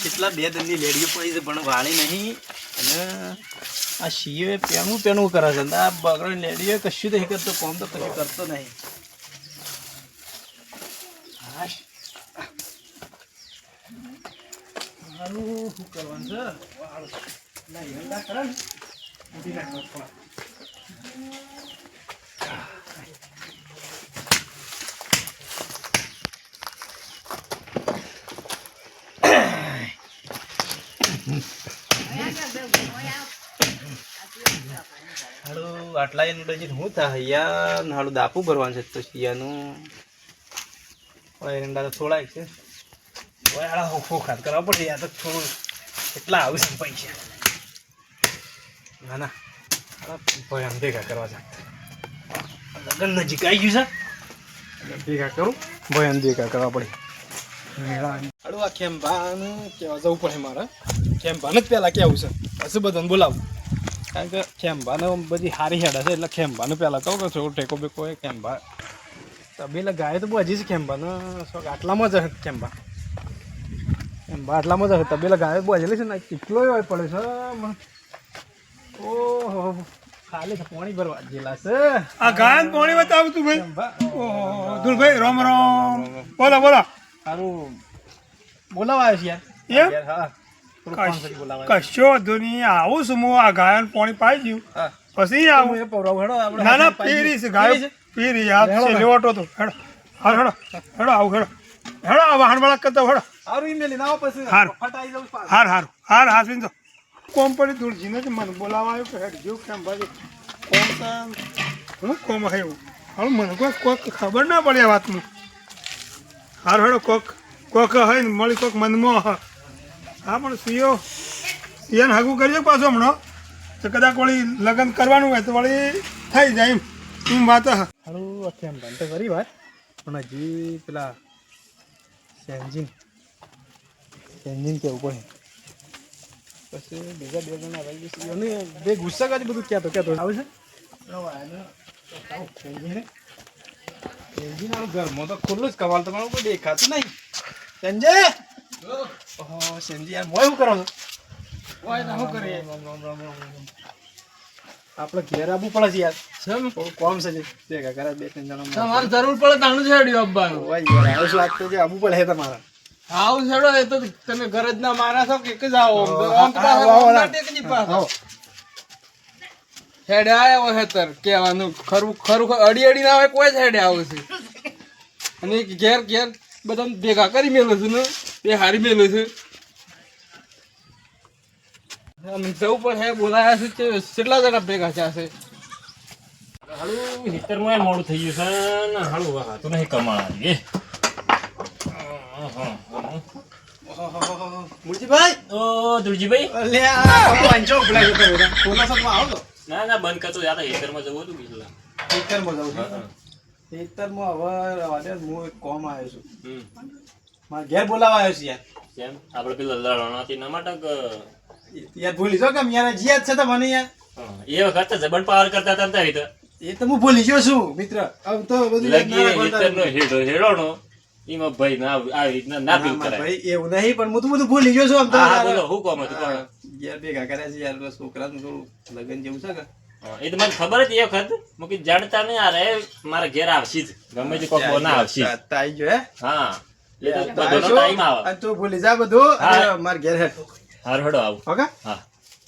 કેટલા બે દંડની લેડીઓ પડી છે પણ વાળી નહીં અને આ શીએ પેણું કરે છે આ બગડની લેડીઓ કશું નહીં કરતો કોમ તો કશું કરતો નહીં મારું શું કરવાનું છે હાડું આટલા એનું ડજી શું થાય યાર હાડું દાપુ ભરવાનું છે તો શિયાનું એરંડા તો થોડાક છે ખાત કરવા પડશે યાર તો થોડું કેટલા આવશે પૈસા ના ના ભાઈ આમ ભેગા કરવા છે લગ્ન નજીક આવી ગયું છે ભેગા કરું ભાઈ આમ ભેગા કરવા પડે હાડું આ ખેંભાને કહેવા જવું પડે મારે ખેંભાને જ પહેલાં કેવું છે હશે બધાને બોલાવું કારણ કે ખેંભાને બધી સારી હેડ હશે એટલે ખેંભાને પહેલાં કહું કે થોડો ટેકો બેકો હોય ખેંભા તબેલા ગાય તો બહુ હજી છે ખેંભાને શોખ આટલામાં જ હશે ખેંભા આટલામાં જ હશે તબેલા ગાય બહુ હજેલી છે ને કેટલો હોય પડે છે ઓહો ખાલી છે પાણી ભરવા જેલા છે આ ગાયન પાણી બતાવું તું ભાઈ ઓહો દુલભાઈ રામ રામ બોલો બોલો સારું બોલાવા આવ્યો છે યાર હા કશો ધોની આવું છું હું આ ગાયન પાણી પાઈ ગયું પછી આવું ના ના પીરી છે ગાય પીરી આ લેવટો તો હેડો હા હેડો હેડો આવું હેડો હેડો આ વાહન વાળા કરતા હેડો સારું ઈમેલ ના પછી ફટાઈ જાવ હાર હાસવીન તો કોમ પડી દૂરજીને જ મને બોલાવા આવ્યો કે હેડ જો કેમ ભાઈ કોમ હું કોમ આવ્યું હવે મને કોક ખબર ના પડે આ વાતનું હાર હેડો કોક હોય ને મળી કોક મનમાં હા પણ સિયાને હાગું કરજો પાછો હમણાં તો કદાચ વળી લગ્ન કરવાનું હોય તો વળી થઈ જાય એમ વાત હારું અત્યારે એમ ધંધો કરી વાત પણ હજી પેલા સેન્જીન કેવું પડે પછી બીજા બે જણા આવી જશે એને બે ગુસ્સા કાઢી બધું કહેતો આવે છે સેન્જીન આવું ઘરમાં તો ખુલ્લું જ કવાલ તમારું કોઈ દેખાતું નહીં સંજય ઓહો સંજય યાર મોય શું કરો છો શું કરીએ આપણે ઘેર આવવું પડે છે યાર થોડું કોમ છે ભેગા કરે બે ત્રણ જણા તમારે જરૂર પડે તાણું છેડ્યું આપવાનું વાત તો આવવું પડે તમારે આવું છેડો એ તો તમે ઘર જ ના મારા છો કે જ આવો હેડે આવ્યો હેતર કેવાનું ખરું અડી ના હોય કોઈ જ હેડે આવું છે અને ઘેર બધા ભેગા કરી મેલું છું ને બે હારી મેલું છે જવું પણ હે બોલાયા છે કેટલા જણા ભેગા છે હાલું હિતરમાં મોડું થઈ ગયું છે ને હાલું તો નહીં કમાણા મુરજીભાઈ ઓ દુરજીભાઈ ના ના બંધ કરતો યાર હિતરમાં જવું હતું બીજું ખેતરમાં જવું ખેતરમાં હવે હું એક કોમ આવ્યો છું મારા ઘેર બોલાવા આવ્યો છું યાર કેમ આપણે પેલા લડવાના ના માટે યાર ભૂલી જાઓ કે યાર જીયાદ છે તો મને યાર એ વખત તો જબન પાવર કરતા હતા ને એ તો હું ભૂલી ગયો છું મિત્ર હવે તો બધું હિતરનો હેડોનો એમાં ભાઈ ના આવી રીતના ના ભીલ કરાય ભાઈ એવું નહીં પણ હું તો બધું ભૂલી ગયો છું આમ તો હા બોલો હું કોમ હતું કોણ ઘેર ભેગા કર્યા છે યાર છોકરાનું થોડું લગન જેવું છે કે એ તો મને ખબર હતી એ વખત મૂકી જાણતા નહીં અરે મારા ઘેર આવશે જ ગમે તે કોક બોના આવશે તાઈ જો હે હા એ તો બધોનો ટાઈમ આવે અને તું ભૂલી જા બધું માર ઘેર હે હાર હડો આવ ઓકે હા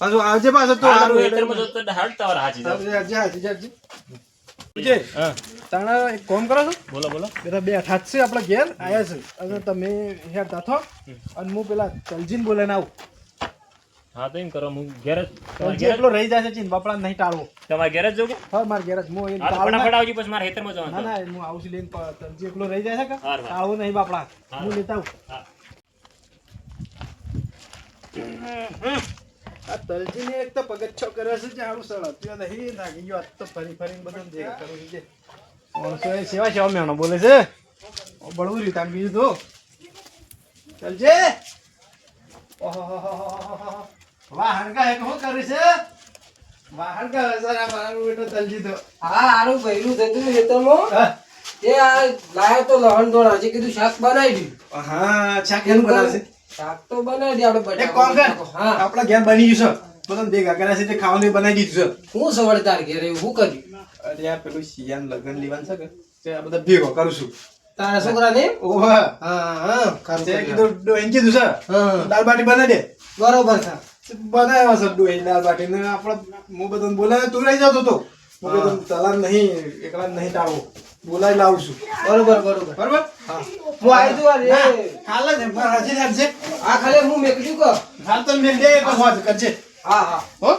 પાછું આવજે પાછો તો હારું હેતરમાં જો તો હાડ તવર હાજી જાવ જે તાણા એક કામ કરો છો બોલો બોલો પેલા બે અઠાત છે આપણા ઘેર આયા છે અને તમે હેર તાથો અને હું પેલા તલજીન બોલાને આવું હા તો એમ કરો હું ઘેર જ એટલો રહી જાય છે ચીન બાપડા નહીં ટાળવો તમારે ઘેર જ જોગે હા માર ઘેર જ હું એને ફટાફટ આવજો પછી મારે હેતરમાં ના જવાનું ના હું આવું છું લઈને તલજી એકલો રહી જાય છે કે હારું. ટાળવું નહીં બાપડા હું લેતા આવું આ તલજીને એક તો પગથ્થો કર્યો છે જાડું સળ અત્યારે નહીં નાખી ગયો આજ તો ફરી ફરીને બધું ભેગા કરું છે માણસો એ સેવા સેવા મેણો બોલે છે બળવું રહ્યું તામ બીજું તો તલજે ઓહો વાહન કા એક શું કરે છે વાહન કા જરા મારું બેટો તલજી તો હા આનું ભૈરું થતું ખેતરમાં એ આ લાયો તો લહણ દોણ હજી કીધું શાક બનાવી દીધું હા શાક એનું બનાવશે શાક તો બનાવી દે આપણે એક કામ કર હા આપણા ઘેર બની ગયું છે બધા ભેગા કર્યા છે તે ખાવાનું બનાવી દીધું હું સવારે તાર ઘેર એવું હું કર્યું છે અરે યાર પેલું શિયાન લગન લેવાનું છે કે તે આ બધા ભેગો કરું છું તારા છોકરાને ઓહો હા ખરું તે કર્યું. કીધું ડોહીને કીધું છે હા દાળ બાટી બનાવી દે બરોબર છે બનાવ્યા છે ડોહી દાળ બાટી ને આપણે હું બધાને બોલાવે તું રહી જતો તો હું કીધું તલાન નહીં એકલા નહીં ટાળવું બોલાવી લાવું છું બરોબર બરોબર બરોબર હા હું આવી જુ અરે હાલ જ રાજી રાખજે આ ખાલી હું મેકડ્યું કો હાલ તો મેલ દે એક વાત કરજે હા હા હો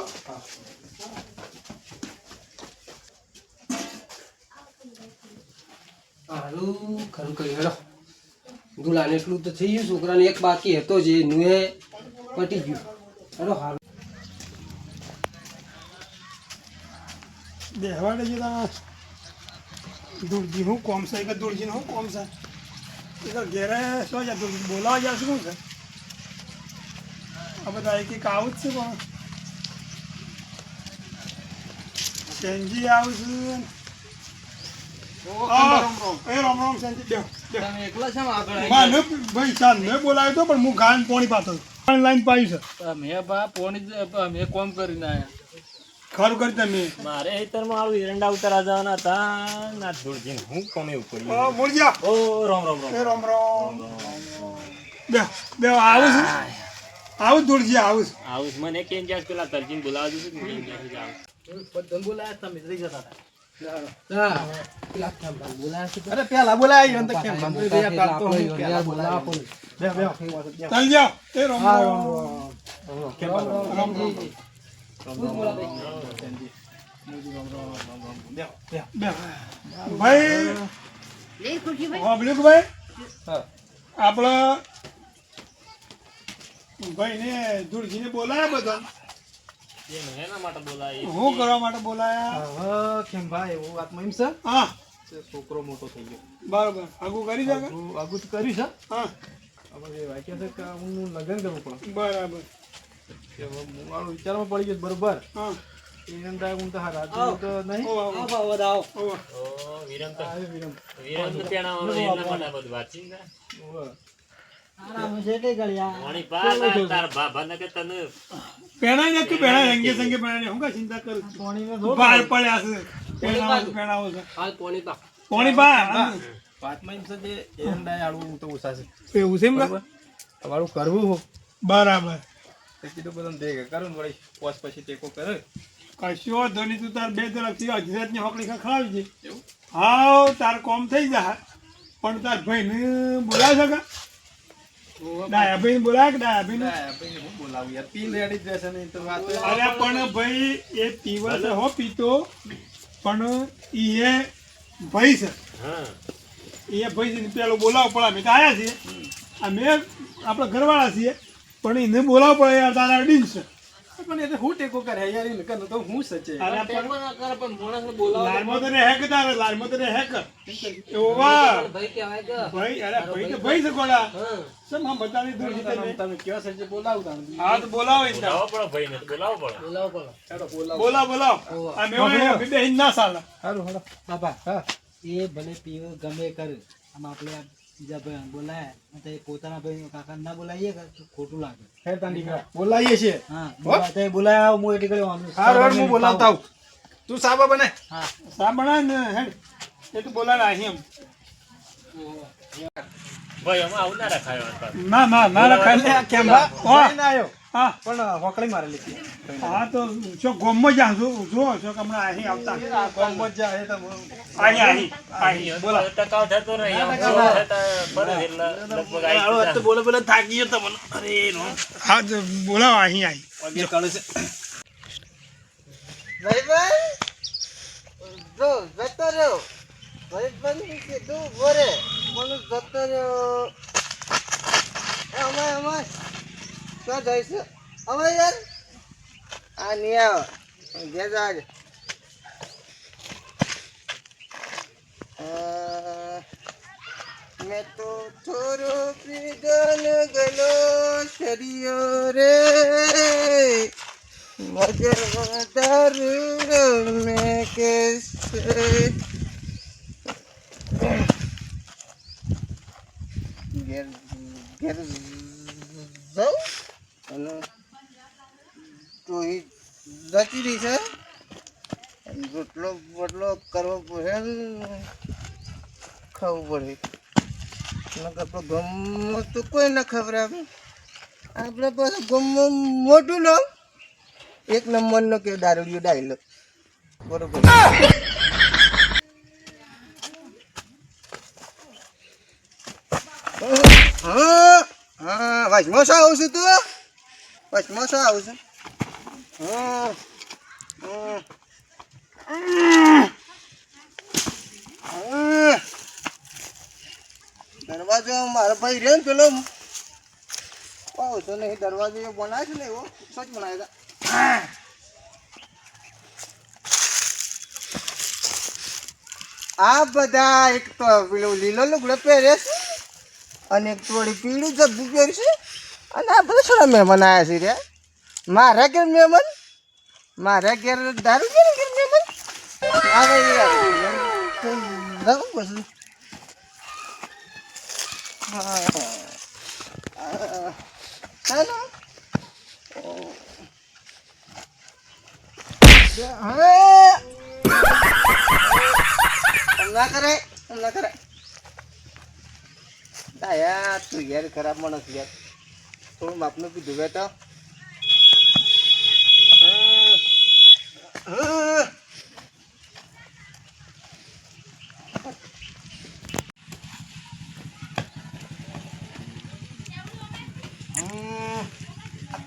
હારું ખરું કર્યું હેડો દુલાને એટલું તો થઈ ગયું છોકરાને એક બાકી હતો જે નુએ પટી ગયું હેડો હારું બેહવાડે છે તારા દુરજી હું કોમ છે કે દુરજી હું કોમ છે એ તો ઘેરે શું છે દુરજી બોલાવા જાય શું છે આ બધા એક એક આવું જ છે પણ સેનજી આવું છું એ રામ રામ સેનજી બેહો તમે એકલા છે આગળ માને ભાઈ ચાલ મેં બોલાવ્યો તો પણ હું ગાયન પોણી પાતો લાઈન પાઈ છે મેં બા પોણી મેં કોમ કરીને આયા ખરું કરી તમે મારે હેતરમાં આવું એરંડા ઉતારા જવાના હતા ના ધૂળજીને હું કોમે ઉપડી મૂળજા ઓ રામ રામ રામ એ રામ રામ બેહો બેહો આવું છું આવું દુરજી આવું છું આવું જ મને કેમ જાય પેલા તરજીને બોલાવા દીધું ને કેમ જાય જાવ બધા બોલાયા તમે લઈ જતા હતા હા પેલા ખેમભાઈ બોલાયા છે અરે પેલા બોલાય તો કેમ આપણે બોલાવા પણ બે બે ચાલ જાઓ એ રામ રામ કેમ રામજી ભાઈ પબ્લિક ભાઈ આપણા ભાઈ ને દુરજીને બોલાયા બધા એના માટે બોલાય હું કરવા માટે બોલાયા હવે કેમ ભાઈ એવું વાતમાં એમ છે હા છોકરો મોટો થઈ ગયો બરોબર આગું કરી શકે આગું તો કર્યું છે હા હવે એ વાક્ય છે કે હું લગ્ન કરવું પડે બરાબર કે હવે હું મારો વિચારમાં પડી ગયો બરોબર હા એરંડા હું તો હારા તો નહીં ઓ આવો ઓ ઓ વિરમ તો આવે વિરમ વિરમ તો તેણાવાનો એના માટે બધું વાંચી ને વણી પા તાર બાબાને કે તને પેણા ને તું પેણા રંગે સંગે પેણા ને હું કા ચિંતા કરું બહાર પડ્યા છે પેણાવો છે હાલ પોણી પા પોણી બા વાતમાં એમ છે જે એરંડા આડવું તો ઓછા છે એવું છે એમ બરોબર તમારું કરવું હો બરાબર તે કીધું બધા ભેગા કરું ને વળી પોસ પછી ટેકો કરે કશો ધોની તું તાર બે તરફથી અજરાતની હોકડી ખખડાવી છે હાવ તાર કોમ થઈ જાય પણ તાર ભાઈને બોલાવે છે ડાયા ભાઈને બોલાવે કે ડાયા ભાઈને ભાઈ હું બોલાવું યાર પીન રેડી જ રહેશે નહીં તો વાત અરે પણ ભાઈ એ પીવા છે હો પીતો પણ એ ભાઈ છે હા એ ભાઈ છે પેલો બોલાવો પડે અમે તો આવ્યા છીએ અમે આપણા ઘરવાળા છીએ પણ એને બોલાવો પડે યાર તારા અડીન છે પણ એટલે હું ટેકો કરે યાર એને કર તો હું સચે અરે પણ ના કરે પણ માણસને બોલાવો લાલમાં તો રહે કે તારે લાલમાં તો રહે કે એવો વાહ ભાઈ કહેવાય કે ભાઈ અરે ભાઈ તો ભાઈ છે ગોળા હા સમ હમ બતાવી દૂર છે તમે તમે કેવા સચે બોલાવું તાણ હા તો બોલાવો ઇન બોલાવો પડે ભાઈ ને બોલાવો પડે બોલાવો પડે ચાલો બોલાવો બોલાવો બોલાવો આ મેં બે ના સાલા હારું હાલો બાપા હા એ ભલે પીવો ગમે કરે આમ આપણે આ બીજા ભાઈ બોલાયા તો એ પોતાના ભાઈ કાકા ના બોલાવીએ કે તો ખોટું લાગે ખેર તાન દીકરા બોલાવીએ છીએ હા બોલાતા બોલાયા હું એટલી કરી આવું હારું હારું હું બોલાવતા આવું તું સાબા બને સા બના ને હેડ એ તો બોલાવે અહીં એમ ભાઈ અમે આવું ના રખાયો ના ના ના રખાય કેમ બા હા. ના આયો હા પણ હોકળી મારેલી છે હા તો જો ગોમમાં જા જો જો છો કે હમણાં અહીં આવતા આ કોમ જ જાય તો અહીં બોલા ટકાવ થતો રહી આમ પર એટલે લગભગ આવી તો બોલે બોલે થાકી ગયો તમને અરે નો હા તો બોલાવો અહીં અહીં પગે કાઢે છે ભાઈ જો જતો રહ્યો ભાઈ બંધ કીધું બોરે મને જતો રહ્યો અમાય અમાય ક્યાં જાય છે અમાય યાર આ નહીં આવે ઘેર જાજે મેં તો થોડો પીગલ ગલો શરીયો રે મગર દારૂ મેં કેસે ઘેર ઘેર જતી રહી છે રોટલો બોટલો કરવો પડે ને ખાવું પડે આપણે ગમો તો કોઈ ના ખબર આપણે પાછું ગમો મોટું નામ 1 નંબરનો કે દારૂડિયો ડાયલોગ બરોબર હા હા વચમાં શું આવું છું તું વચમાં શું આવું છું હા દરવાજો મારા ભાઈ રે ને પેલો તો નહીં દરવાજો એ બનાવે છે ને એવો સચ બનાવે આ બધા એક તો પેલો લીલો લુગડો પહેરે છે અને એક થોડી પીળું જબ્બું પહેરશે અને આ બધા થોડા મહેમાન આવ્યા છે રે મારા ઘેર મહેમાન મારા ઘેર દારૂ ઘેર મહેમાન આવે યાર પછી ના કરે યાર તું યાર ખરાબ માણસ યાર થોડું બાપનું કીધું બે તો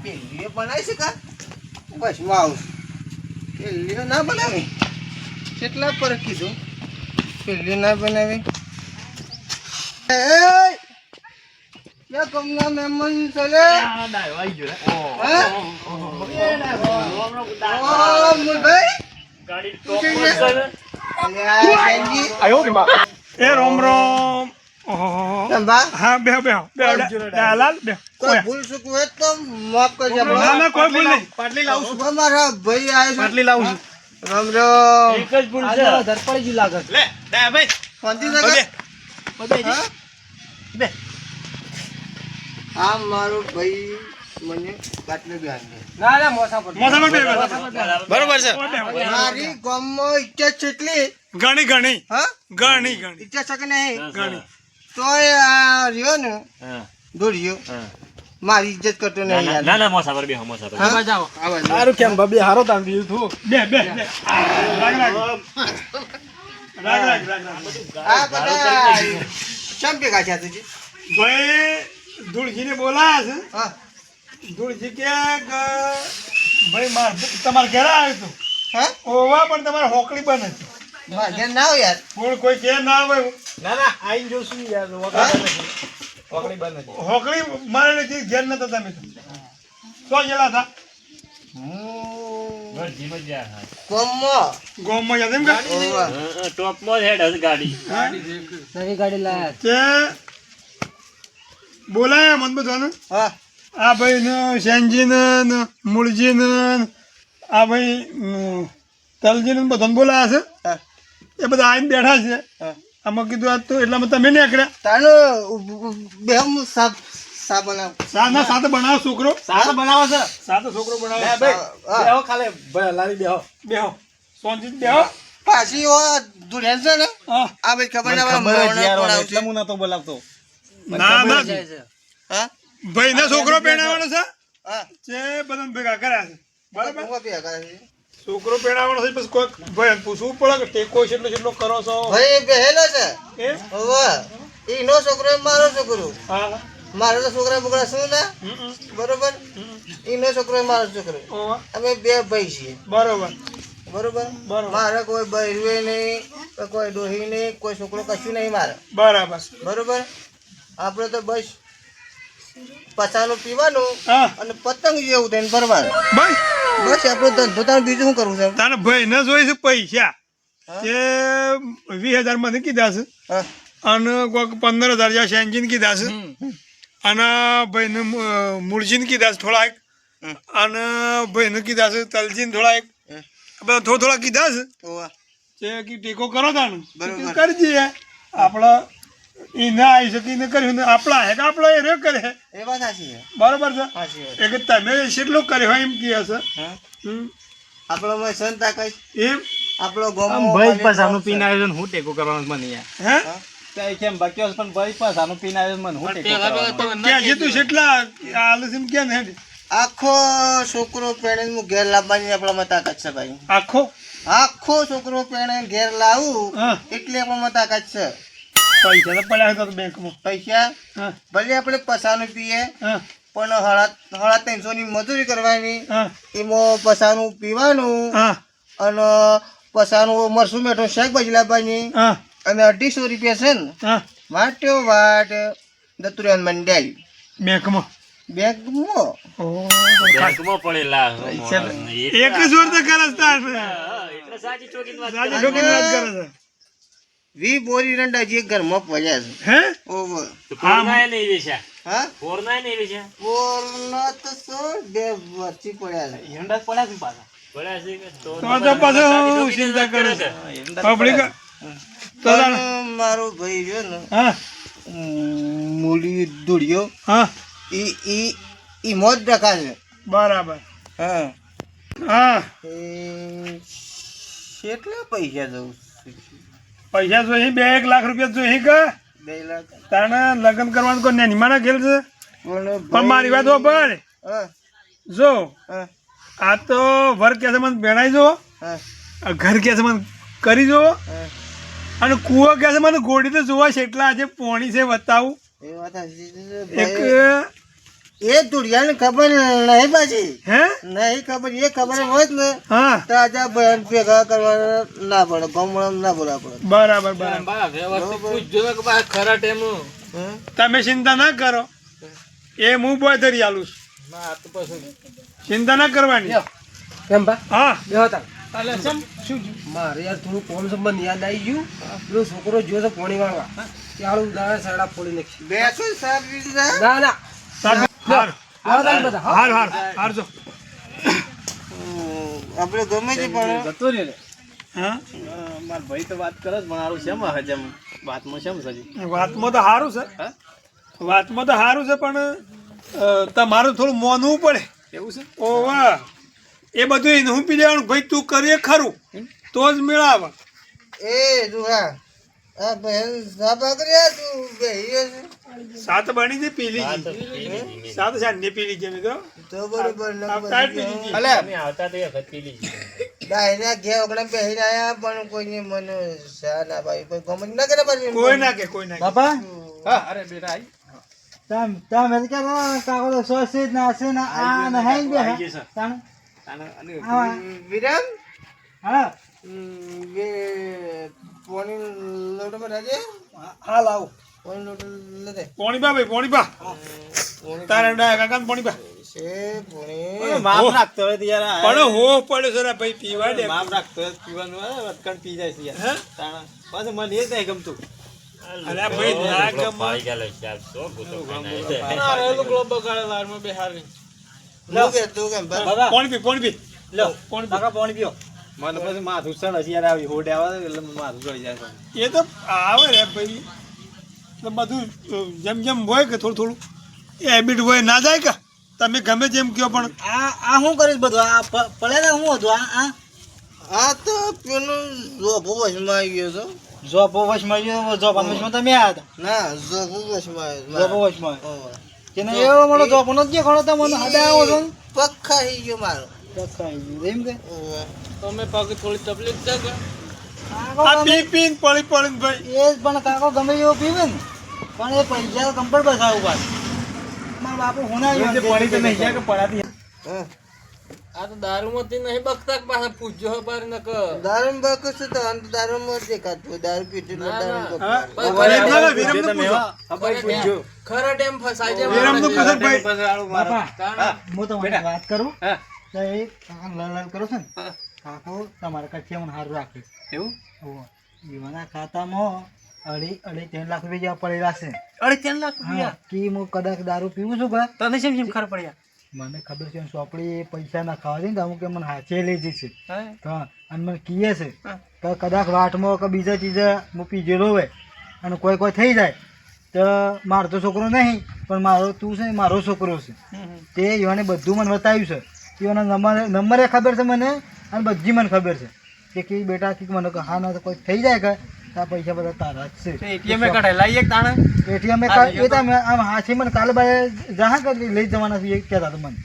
પેલીઓ બનાવી છે કા બસ માં આવું પેલીઓ ના બનાવી કેટલા પર કીધું પેલીઓ ના બનાવી ક્યાં કમના મહેમાન ચલે એ રોમ રોમ હા બેહો દયાલાલ બેહો કોઈ ભૂલ ચૂકવું હોય તો માફ કરજો ના કોઈ ભૂલ નહીં પાટલી લાવું છું અમારા ભાઈ આવ્યો છે પાટલી લાવું છું રામ રામ એક જ ભૂલ છે ધરપડી જ લાગે લે દયા ભાઈ શાંતિનગર બે આ મારો ભાઈ મને બાટલો બેહાર મોસા પર બરોબર છે મારી ગામમાં ઈચ્છા છે એટલી ઘણી હા ઘણી ઈચ્છા છે કે નહીં ઘણી તોય આ રહ્યો ને હા દોડ્યો મારી ઇજ્જત કરતો નહીં યાર ના મોસા પર બેહો મોસા પર હા? સારું કેમ ભાભી હારો તાન દીધું તું બે રાગ આ બધા ચમ ભેગા છે તુજી ભાઈ ધૂળજીને બોલાયા છે હા ધૂળજી કે ભાઈ માર તમારે ઘરે આવ્યું હતું હા ઓવા પણ તમારે હોકડી બને છે મારા ઘેર ના આવો યાર કોણ કોઈ કે ના આવે ના આઈને જોશું યાર વગડી બંધ નથી હોકડી મારે નથી ઘેર નતા તમે તો ગયેલા હતા હું જીમ જ જા ગામમાં ગોમમાં યાદ એમ કે ઓવા. ટોપ માં હેડ હશે ગાડી તે બોલાયા મન બધાને હા આ ભાઈ ને શેનજીને ને મૂળજીને આ ભાઈ તલજીને બધાને બોલાયા છે હા એ બધા આવીને બેઠા છે હા આમાં કીધું આ તો એટલામાં તમે નીકળ્યા તાનો બેહમ સાબ બનાવ સાના સાથે બનાવો છોકરો સારો બનાવો છે સાતો છોકરો બનાવો ભાઈ બેહો ખાલી ભાઈ લારી બેહો બેહો સોનજી બેહો પાછી ઓ દુલ્હન છે ને હા આ ભાઈ ખબર ના ખબર જ યાર પડે એટલે હું નતો બોલાવતો ના હા ભાઈ ને છોકરો પહેણાવાનો છે હા જે બધાને ભેગા કર્યા છે બરાબર હું ભેગા કરે છે છોકરો પહેણાવાનો છે પછી કોઈ ભાઈ પૂછવું પડે કે ટેકો કેટલો કરો છો ભાઈ બેહેલો છે એ ઓવા ઈનો છોકરો મારો છોકરો હા મારો તો છોકરા બોકરા શું ના બરોબર ઈનો છોકરો મારો છોકરો ઓવા અમે બે ભાઈ છીએ બરોબર બરોબર બરોબર. મારે કોઈ બહેરુએ નહીં કોઈ ડોહી નહીં કોઈ છોકરો કશું નહીં મારે બરાબર બરોબર આપણે તો બસ પચાનું પીવાનું હા અને પતંગ જેવું થઈને ભરવાનું ભાઈ બસ આપણો ધંધો તારે બીજું શું કરવું છે તારે ભાઈ ને જોઈ છે પૈસા હા? તે 20,000 માંથી કીધા છે હા અને કોઈક 15,000 જ્યાં શેનજીને કીધા છે અને ભાઈને મૂળજીને કીધા છે થોડાક અને ભાઈને કીધા છે તલજીને થોડાક બધા થોડા કીધા છે ઓવા જે કે ટેકો કરો તાને બરોબર. કરજે આપણે એ ના આવી શકે ને કર્યું ને આપણા હે કે આપણા એ રે કરે એ વાત સાચી છે બરોબર છે સાચી વાત એ કે તમે કેટલું કર્યું હોય એમ કહે છે હા હમ. આપણો સંતા કઈ એમ આપણો આમ ગોમો ભાઈ પાસાનું પીને આવ્યો છે ને હું ટેકો કરવાનું મને યાર હે ત્યાં કેમ બાકી હશે પણ ભાઈ પાસાનું પીને આવ્યો છે મને હું ટેકો કરવાનું ક્યાં છે તું કેટલા આલુ સિમ ક્યાં ને આખો છોકરો પેણે હું ઘેર લાવવાની આપણામાં તાકાત છે ભાઈ આખો આખો છોકરો પેણે ઘેર લાવું હા એટલે આપણામાં તાકાત છે પૈસા તો પડ્યા હતા બેંકમાં પૈસા હા ભલે આપણે પસાનું પીએ હા પણ હળા 300 ની મજૂરી કરવાની હા એમાં પસાનું પીવાનું હા અને પસાનું મરસું મેઠો શાક ભાજી લાવવાની હા અને 250 રૂપિયા છે ને હા વાટ્યો વાટ દતુરિયાન મંડાઈ બેંકમાં બેંકમાં બેંકમાં પડેલા એક જ વાર તો કરસતા એટલે સાચી ચોકીની વાત રાજી ઠોકીને વાત કરે છે 20 બોરી રંડા જે ઘરમાં પડ્યા છે હે ઓવર તો પોરનાય નહીં વેચ્યા હા પોરનાય નહીં વેચ્યા બોરના તો સો બે વચ્ચે પડ્યા છે હિંડા પડ્યા છે પાછા પડ્યા છે કે તો તો પાછો ચિંતા કરે છે પબ્લિક તો પણ મારો ભાઈ રહ્યો ને હા મૂલી દોડ્યો હા ઈ મોજ રખા છે બરાબર હા હા કેટલા પૈસા દઉં પૈસા જોઈએ 2 લાખ રૂપિયા જોઈએ કે 2 લાખ તાણે લગ્ન કરવાનું કોઈ નિમાણા ખેલ છે પણ પણ મારી વાત હોભળ હા જો હા આ તો વર કે છે મને ભેણાઈ જો હા આ ઘર કે છે મને કરી જો હા અને કૂવો કે છે મને ગોળી તો જોવા છે એટલા આજે પોણી છે બતાવું એ વાત સાચી છે એક ભાઈ. એ દુડિયાને ખબર નહીં પાછી હે નહીં ખબર એ ખબર હોત ને હા તો આજે બહેન ભેગા કરવા ના પડે ગામડામાં ના બોલવા પડે બરાબર બરાબર બા વ્યવસ્થિત પૂછજો ને કે બા ખરા ટાઈમ હમ? તમે ચિંતા ના કરો એ હું બોય ધરી આલું છું. ના તો પછી ચિંતા ના કરવાની કેમ બા હા બેહો તાર અલે ચમ શું મારે યાર થોડું કોમ સંબંધ યાદ આવી ગયું પેલો છોકરો જોયો તો પોણી વાળવા ત્યાળું દાડા સડા ફોડી નાખી બે કોઈ સારી રીતે ના ના હાર આવો તાર બધા હા હાર હાર હાર જો આપણે ગમે તે પણ જતો રહ્યો લે હા મારા ભાઈ તો વાત કરે જ પણ હારું શેમ હજમ વાતમાં શેમ સજી વાતમાં તો સારું છે વાતમાં તો સારું છે પણ તમારું થોડું મોનવું પડે એવું છે ઓવા એ બધું એને હું પી દેવાનું ભાઈ તું કરીએ ખરું તો જ મેળાવે એ તું હા આ બહેન સાબા કર્યા તું બેહીએ છે સાત બની છે પીલી જી સાત સાંજે પીલી છે મિત્રો તો બરોબર ન ટાઈટ પીલી જી તમે આવતા તો એ વખત પી લીધી ડાયના ઘેર ઓગણે બેહીને આયા પણ કોઈને મને શા ના ભાઈ કોઈ ગમત ના કરે પાછી કોઈ ના કે કોઈ ના કે. બાપા હા અરે બેટા આઈ તમે કે કાકો તો સોસી ના છે ના આ ના હે બે આઈ ગઈ છે. તાણ તાણે અને આવા વિરામ હા બે પોણી લોટમાં રાજે હાલ આવો પોણી લોટ લેતે પોણી બા ભાઈ પોણી બા તારા ડા કાકા પોણી બા છે પોણી માપ રાખતો હોય તો યાર આ પણ હો પડે છે ભાઈ પીવા દે માપ રાખતો હોય તો પીવાનું હોય વટકણ પી જાય છે યાર હે? તાણે પાછું મને એ જ નહીં ગમતું અલ્યા ભાઈ ના ગમે. પાઈ ગયેલો છે યાર, સો ગુસ્સો ખાઈને આવ્યો. ના રે લોકો બગાડે લારમાં બેહારી તું કે તું કેમ બા પોણી પી પોણી પી લો પોણી પી પાણી પીઓ મને પછી માથું સણ હજી યાર આવી હોડે આવે એટલે માથું ચડી જાય છે. એ તો આવે રે ભાઈ તો બધું જેમ જેમ હોય કે થોડું થોડું એ હેબિટ હોય ના જાય કે તમે ગમે જેમ કહો પણ આ શું કરીશ બધું આ પડે ને હું હતું આ આ તો પેલું જોભો વશમાં આવી ગયો છો જોબ વશમાં ગયો જોબ વશમાં તમે આવ્યા હતા ના જોભો વશમાં જોબ વશમાં તેને એવો મને જોબ નથી ખણો તો મને હડા આવો છો ને પગ ખાઈ ગયો મારો એમ કે ઓવે. તમે પગ થોડી તકલીફ છે કે આ પી પીને પડી પડીને ભાઈ એ જ પણ કાકો ગમે એવો પીવે ને પણ એ પૈસા કમ્પલ બસાવું પાછું મારા બાપુ હોના પાણી તો નહીં જાય કે પડાતી હા. આ તો દારૂમાંથી નહીં બકતા કે પાછા પૂછજો હે બાર નક દારૂમાં બકું છું તો અંત દારૂમાં જ દેખાતું દારૂ પીધું એટલે દારૂમાં હા? બકવાનું. ના, ના, વિરમને પૂછો. ખરા ટાઈમ ફસાઈ જાય વિરમનું પૂછો ભાઈ. બાપા હું તમારી વાત કરું હા. તો એ કાકા લલ કરો છો ને કાકો તમારા કચ્છે મને સારું રાખે એવું હોવે. એવાના ખાતામાં અઢી 3 લાખ રૂપિયા જેવા પડેલા છે 3 લાખ હા, કે હું કદાચ દારૂ પીવું છું બા તને શેમ શેમ ખબર પડ્યા મને ખબર છે ચોપડી પૈસા ના ખાવા દે ને તો અમુક કે મને હાથે લઈ જશે હા અને મને કીએ છે કે કદાચ વાટમાં કે બીજા ચીજ હું પીજેલો હોય અને કોઈ થઈ જાય તો મારો તો છોકરો નહીં પણ મારો તું છે ને મારો છોકરો છે તે એને બધું મને બતાવ્યું છે એના નંબરે ખબર છે મને અને બધી મને ખબર છે કે કે બેટા કે મને કે હા ના તો કોઈ થઈ જાય કે તો આ પૈસા બધા તારા જ છે એટીએમ એ કઢાઈ લાવીએ તાણે એટીએમ એ તમે આમ હાથી મને કાલે બાય જહા કરી લઈ જવાના છે એ કહેતા હતા મને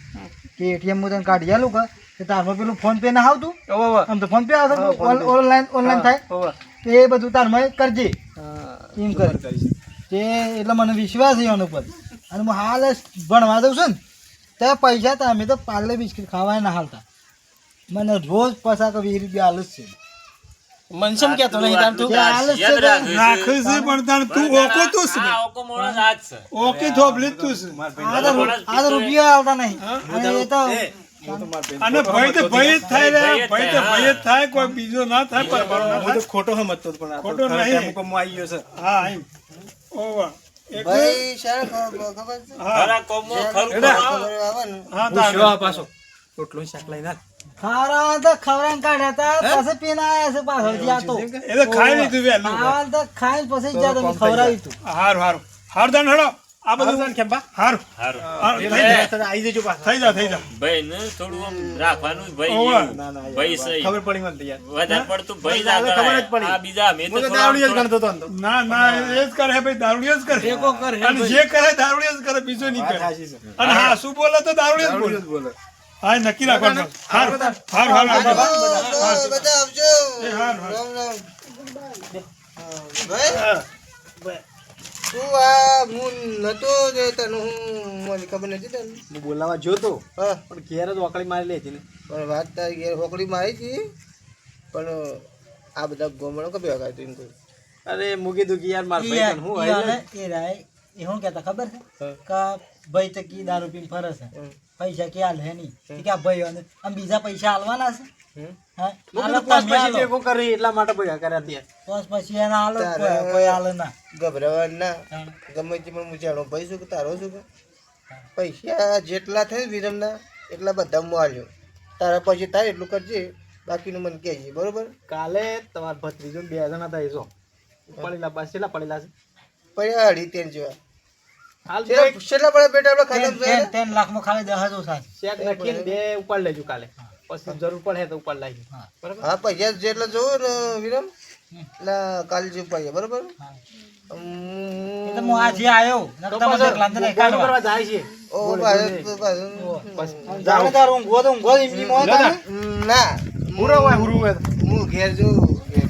કે એટીએમ હું તને કાઢી આલું કે તારમાં પેલું ફોન પે ના આવતું આમ તો ફોન પે આવતું ઓનલાઈન થાય એ બધું તારમાં કરજે એમ કરે તે એટલે મને વિશ્વાસ છે એના ઉપર અને હું હાલ જ ભણવા દઉં છું ને ત્યાં પૈસા તો અમે તો પાર્લે બિસ્કિટ ખાવાય ના હાલતા મને રોજ પૈસા તો 20 રૂપિયા હાલ જ છે મનસમ કેતો નહીં તાર તું હાલ જ છે તો રાખે છે પણ તાણ તું ઓકો તું છે આ ઓકો મોણસ આ જ છે. ઓકે થોભલી જ તું છે આ તો રૂપિયા આવતા નહીં અને એ તો અને ભય તો ભય જ થાય રે ભય તો ભય જ થાય કોઈ બીજો ના થાય પર ના થાય ખોટો સમજતો હતો, પણ આ તો ખોટો ખરા નહીં. ટેમ્પોમાં આવી ગયો છે. હા એમ ઓવા એક ભાઈ શાળા ખબર છે ખરા કોમમાં ખરું ખબર આવે ને હા પૂછ્યો તાર આ પાછો રોટલો શાક લઈને આવ. ખારા તો ખવડાવીને કાઢ્યા હતા પછી પીને આવ્યા છે પાછળથી આ તો એ તો ખાઈ લીધું વહેલું ખાવાનું તો ખાઈને પછી જ તમે ખવડાવ્યું હતું હારું હારું હાર દાન હેડો આ બધું આવજો ને ખેંપા. હારું હારું. હારું, એ થઈ જા બધા આવી જજો પાછા. થઈ જા થઈ જા ભાઈ ને થોડું આમ રાખવાનું ભાઈ ઓવે. જેવું. ના, ના, ભાઈ સહી ખબર પડી મને તો યાર. વધારે પડતું ભાઈ મને તો ખબર જ પડી. આ બીજા અમે હું તો તો દારૂડિયો જ ગણતો હતો ને તો. ના ના એ જ કરે ભાઈ દારૂડિયો જ કરે અને જે કરે દારૂડિયો જ કરે બીજો નહીં વાત કરે સાચી છે. અને હા શું બોલે તો દારૂડિયો જ બોલે દારૂડિયો જ બોલે. હા નક્કી રાખવાનું હારું હારું હારું હારું. બધા આવજો એ હારું, હારું. રામ રામ ભાઈ તું આ હું નતો જે તને હું મને ખબર નથી તને હું બોલાવા જોતો હા પણ ઘેર જ ઓકળી મારી લે હતી ને. પણ વાત તારી ઘેર હોકડી મારી હતી પણ આ બધા ગોમડો કે ભેગા તું એમ કહું અરે મૂકી દઉં કે યાર મારા ભાઈ તને હું આવી જાય. એ શું કહેતા ખબર છે કે ભાઈ તો કી દારૂ પીને ફરે છે પૈસા કે હાલે નહીં કે આ ભાઈ આમ બીજા પૈસા હાલવાના છે હા મૂકી હાલો દઉં, પાંચ તમે પછી હાલો. ભેગું કરી એટલા માટે ભેગા કર્યા ત્યાં. બસ પછી એના હાલો જ તારે- કોઈ હાલે ના ગભરાવા ના તાણ. ગમે તે પણ હું જાણો ભાઈ શું કે તારો શું કે પૈસા જેટલા થાય વિરમના એટલા બધા હું આલ્યો તારા પછી થાય એટલું કરજે બાકીનું મને કહેજે બરોબર કાલે તમારા ભત્રીજો ને 2 જણા હતા એ જો પડેલા બસ કેટલા પડેલા છે પડ્યા 2.5 જેવા હાલ કેટલા પડ્યા બેટા આપણે ખતમ થયા 10 લાખમાં ખાલી 10 જ સાચ ચેક નાખીને 2 ઉપાડ લેજો કાલે, પછી જરૂર પડે તો ઉપાડ લાવજો. બરાબર. હા પૈસા જેટલા જોવો ને વિરમ એટલે કાલે જેવું પાઈએ બરોબર એ તો હું આજે આવ્યો તો નકર તમે પાછો એકલા અંદર નહીં બોલું કાઢવા. કરવા જાય છે. ઓ ભાઈ બસ જાણે તાર ઊંઘવો તો ઊંઘવો એમની મોં તારે. ના હુરો હોય હુરો હોય. હું ઘેર જોઉં ઘેર.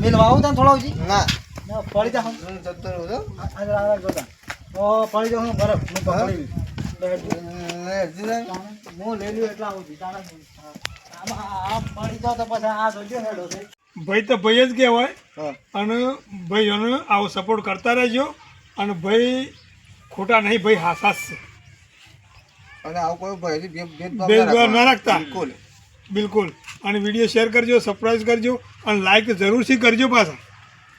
મેલવા આવું તને થોડો હજી ના ના, પડી જા હું હું જતો રહું છું આજે રાત જોતા ઓ પડી જાઉં બરફ હું પકડી અડધી ના હું લઈ લ્યો એટલે આવું છું તારા આમાં આ પડી જાવ તો પછી આ જોજો હેડો છે ભાઈ તો ભાઈ જ કહેવાય હા અને ભાઈઓને આવો સપોર્ટ કરતા રહેજો અને ભાઈ ખોટા નહીં ભાઈ હાસાસ છે અને આવું કોઈ ભાઈ ભેદભાવ ના રાખતા બિલકુલ બિલકુલ અને વિડીયો શેર કરજો સબસ્ક્રાઈબ કરજો અને લાઈક જરૂરથી કરજો પાછા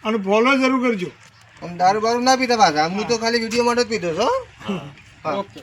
અને ફોલો જરૂર કરજો દારૂ બારૂ ના પીતા પાછા હું તો ખાલી વિડીયો માટે જ પીધો છો હા ઓકે